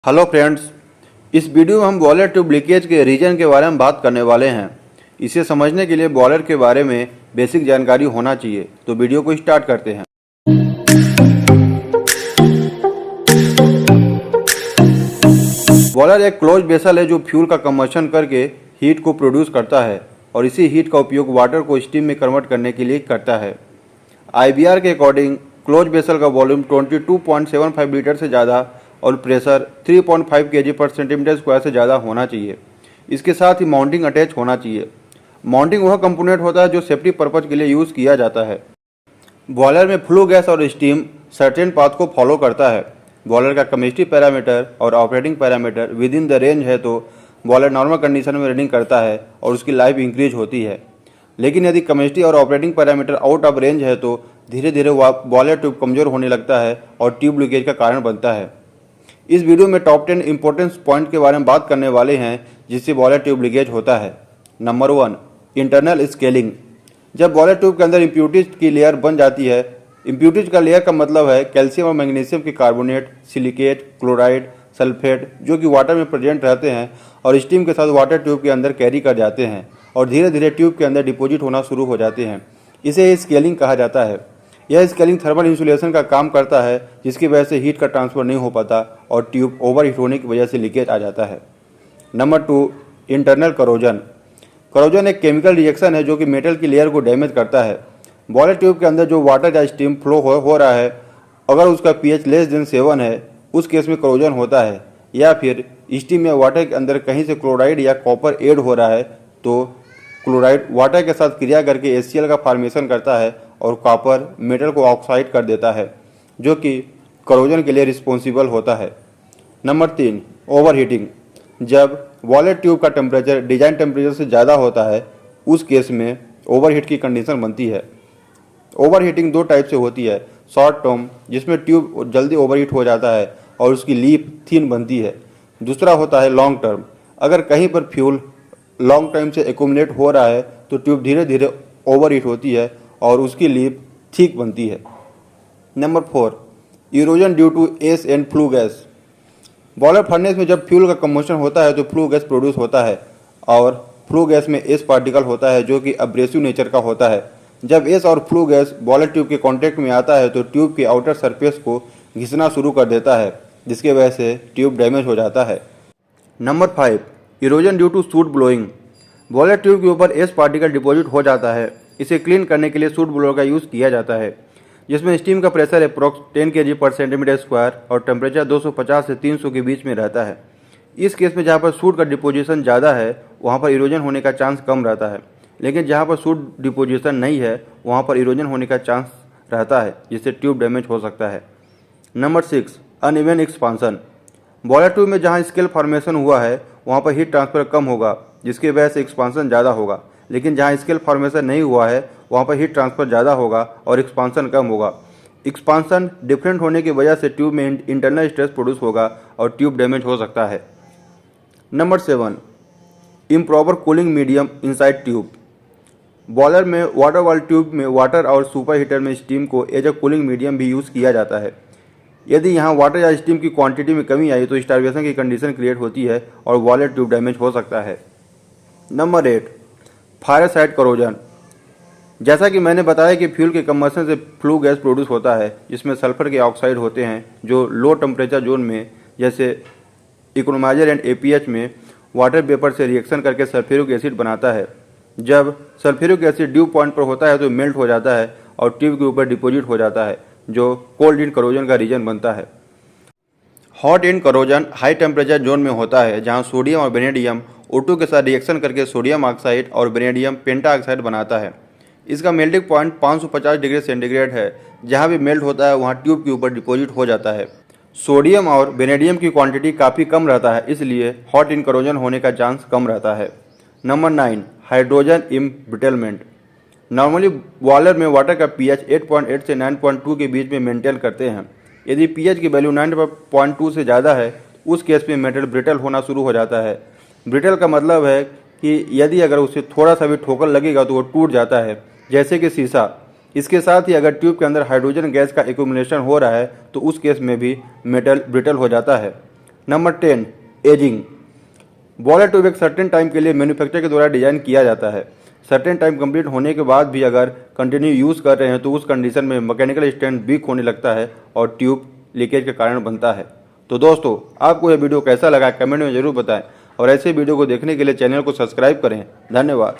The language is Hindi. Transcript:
हेलो फ्रेंड्स, इस वीडियो में हम बॉयलर ट्यूब लीकेज के रीजन के बारे में बात करने वाले हैं। इसे समझने के लिए बॉयलर के बारे में बेसिक जानकारी होना चाहिए। तो वीडियो को स्टार्ट करते हैं। बॉयलर एक क्लोज वेसल है जो फ्यूल का कंबशन करके हीट को प्रोड्यूस करता है और इसी हीट का उपयोग वाटर को स्टीम में कन्वर्ट करने के लिए करता है। IBR के अकॉर्डिंग क्लोज वेसल का वॉल्यूम 22.75 लीटर से ज़्यादा और प्रेशर 3.5 kg पर सेंटीमीटर स्क्वायर से ज़्यादा होना चाहिए। इसके साथ ही माउंटिंग अटैच होना चाहिए। माउंटिंग वह कंपोनेंट होता है जो सेफ्टी पर्पज के लिए यूज़ किया जाता है। बॉयलर में फ्लू गैस और स्टीम सर्टेन पाथ को फॉलो करता है। बॉयलर का केमिस्ट्री पैरामीटर और operating parameter with in the range है तो बॉयलर नॉर्मल कंडीशन में रनिंग करता है और उसकी लाइफ इंक्रीज होती है। लेकिन यदि केमिस्ट्री और operating parameter out of range है तो धीरे धीरे बॉयलर ट्यूब कमज़ोर होने लगता है और ट्यूब लीकेज का कारण बनता है। इस वीडियो में टॉप 10 इंपॉर्टेंस पॉइंट के बारे में बात करने वाले हैं जिससे बॉयलर ट्यूब लीकेज होता है। Number 1, internal scaling. जब बॉयलर ट्यूब के अंदर इम्प्यूरिटीज की लेयर बन जाती है, इम्प्यूरिटीज का लेयर का मतलब है कैल्शियम और मैग्नीशियम के कार्बोनेट, सिलिकेट, क्लोराइड, सल्फेट जो कि वाटर में प्रेजेंट रहते हैं और स्टीम के साथ वाटर ट्यूब के अंदर कैरी कर जाते हैं और धीरे धीरे ट्यूब के अंदर डिपोजिट होना शुरू हो जाते हैं। इसे स्केलिंग कहा जाता है। यह स्केलिंग थर्मल इंसुलेशन का काम करता है जिसकी वजह से हीट का ट्रांसफर नहीं हो पाता और ट्यूब ओवर हीट होने की वजह से लीकेज आ जाता है। Number 2, internal corrosion. करोजन एक केमिकल रिएक्शन है जो कि मेटल की लेयर को डैमेज करता है। बॉयलर ट्यूब के अंदर जो वाटर या स्टीम फ्लो हो रहा है, अगर उसका pH लेस देन 7 है उस केस में करोजन होता है, या फिर स्टीम या वाटर के अंदर कहीं से क्लोराइड या कॉपर ऐड हो रहा है तो क्लोराइड वाटर के साथ क्रिया करके HCl का फॉर्मेशन करता है और कॉपर मेटल को ऑक्साइड कर देता है जो कि करोजन के लिए रिस्पॉन्सिबल होता है। Number 3, over heating. जब बॉयलर ट्यूब का टेम्परेचर डिजाइन टेम्परेचर से ज़्यादा होता है उस केस में ओवर हीट की कंडीशन बनती है। ओवर हीटिंग 2 टाइप से होती है। शॉर्ट टर्म जिसमें ट्यूब जल्दी ओवर हीट हो जाता है और उसकी लीफ थिन बनती है। दूसरा होता है लॉन्ग टर्म। अगर कहीं पर फ्यूल लॉन्ग टाइम से एक्यूमुलेट हो रहा है तो ट्यूब धीरे धीरे ओवर हीट होती है और उसकी लीफ थिक बनती है। Number 4, erosion due to ash and flue gas. Boiler furnace में जब फ्यूल का कंबशन होता है तो फ्लू गैस प्रोड्यूस होता है और फ्लू गैस में एस पार्टिकल होता है जो कि अब्रेसिव नेचर का होता है। जब एस और फ्लू गैस बॉयलर ट्यूब के कांटेक्ट में आता है तो ट्यूब के आउटर सरफेस को घिसना शुरू कर देता है जिसके वजह से ट्यूब डैमेज हो जाता है। Number 5, erosion due to soot blowing. Boiler tube के ऊपर एस पार्टिकल डिपॉजिट हो जाता है। इसे क्लीन करने के लिए सूट ब्लोअर का यूज़ किया जाता है जिसमें स्टीम का प्रेशर अप्रॉक्स 10 kg पर सेंटीमीटर स्क्वायर और टेम्परेचर 250 से 300 के बीच में रहता है। इस केस में जहाँ पर सूट का डिपोजिशन ज़्यादा है वहाँ पर इरोजन होने का चांस कम रहता है, लेकिन जहाँ पर सूट डिपोजिशन नहीं है वहाँ पर इरोजन होने का चांस रहता है जिससे ट्यूब डैमेज हो सकता है। Number 6, uneven expansion. Boiler tube में जहाँ स्केल फॉर्मेशन हुआ है वहाँ पर हीट ट्रांसफर कम होगा जिसकी वजह से एक्सपांसन ज़्यादा होगा, लेकिन जहाँ स्केल फॉर्मेशन नहीं हुआ है वहाँ पर हीट ट्रांसफर ज़्यादा होगा और एक्सपांसन कम होगा। एक्सपांसन डिफरेंट होने की वजह से ट्यूब में इंटरनल स्ट्रेस प्रोड्यूस होगा और ट्यूब डैमेज हो सकता है। Number 7, improper cooling medium inside tube. Boiler में वाटर वाल ट्यूब में वाटर और सुपर हीटर में स्टीम को एज अ कूलिंग मीडियम भी यूज़ किया जाता है। यदि यहाँ वाटर या स्टीम की क्वांटिटी में कमी आई तो स्टार्वेशन की कंडीशन क्रिएट होती है और बॉयलर ट्यूब डैमेज हो सकता है। Number 8, fire side corrosion. जैसा कि मैंने बताया कि फ्यूल के कंबशन से फ्लू गैस प्रोड्यूस होता है जिसमें सल्फर के ऑक्साइड होते हैं जो लो टेम्परेचर जोन में जैसे इकोनोमाइजर एंड APH में वाटर वेपर से रिएक्शन करके सल्फ्यूरिक एसिड बनाता है। जब सल्फ्यूरिक एसिड ड्यू पॉइंट पर होता है तो मेल्ट हो जाता है और ट्यूब के ऊपर डिपोजिट हो जाता है जो कोल्ड एंड करोजन का रीजन बनता है। Hot and corrosion high temperature zone में होता है जहाँ सोडियम और वेनेडियम O2 के साथ रिएक्शन करके सोडियम ऑक्साइड और वेनेडियम पेंटा ऑक्साइड बनाता है। इसका मेल्टिंग पॉइंट 550 डिग्री सेंटीग्रेड है। जहाँ भी मेल्ट होता है वहाँ ट्यूब के ऊपर डिपॉजिट हो जाता है। सोडियम और वेनेडियम की क्वांटिटी काफ़ी कम रहता है इसलिए हॉट इन करोजन होने का चांस कम रहता है। Number 9, hydrogen embrittlement. Normally boiler में वाटर का pH 8.8 से 9.2 के बीच में मेंटेन करते हैं। यदि pH की वैल्यू 9.2 से ज़्यादा है उस केस में मेटल ब्रिटल होना शुरू हो जाता है। ब्रिटल का मतलब है कि यदि अगर उसे थोड़ा सा भी ठोकर लगेगा तो वो टूट जाता है, जैसे कि शीशा। इसके साथ ही अगर ट्यूब के अंदर हाइड्रोजन गैस का एक्यूमुलेशन हो रहा है तो उस केस में भी मेटल ब्रिटल हो जाता है। Number 10, ageing. बॉयलर ट्यूब एक सर्टेन टाइम के लिए मैन्युफैक्चर के द्वारा डिजाइन किया जाता है। सर्टेन टाइम कंप्लीट होने के बाद भी अगर कंटिन्यू यूज़ कर रहे हैं तो उस कंडीशन में मैकेनिकल स्ट्रेंथ वीक होने लगता है और ट्यूब लीकेज के कारण बनता है। तो दोस्तों, आपको यह वीडियो कैसा लगा कमेंट में जरूर बताएं और ऐसे वीडियो को देखने के लिए चैनल को सब्सक्राइब करें। धन्यवाद।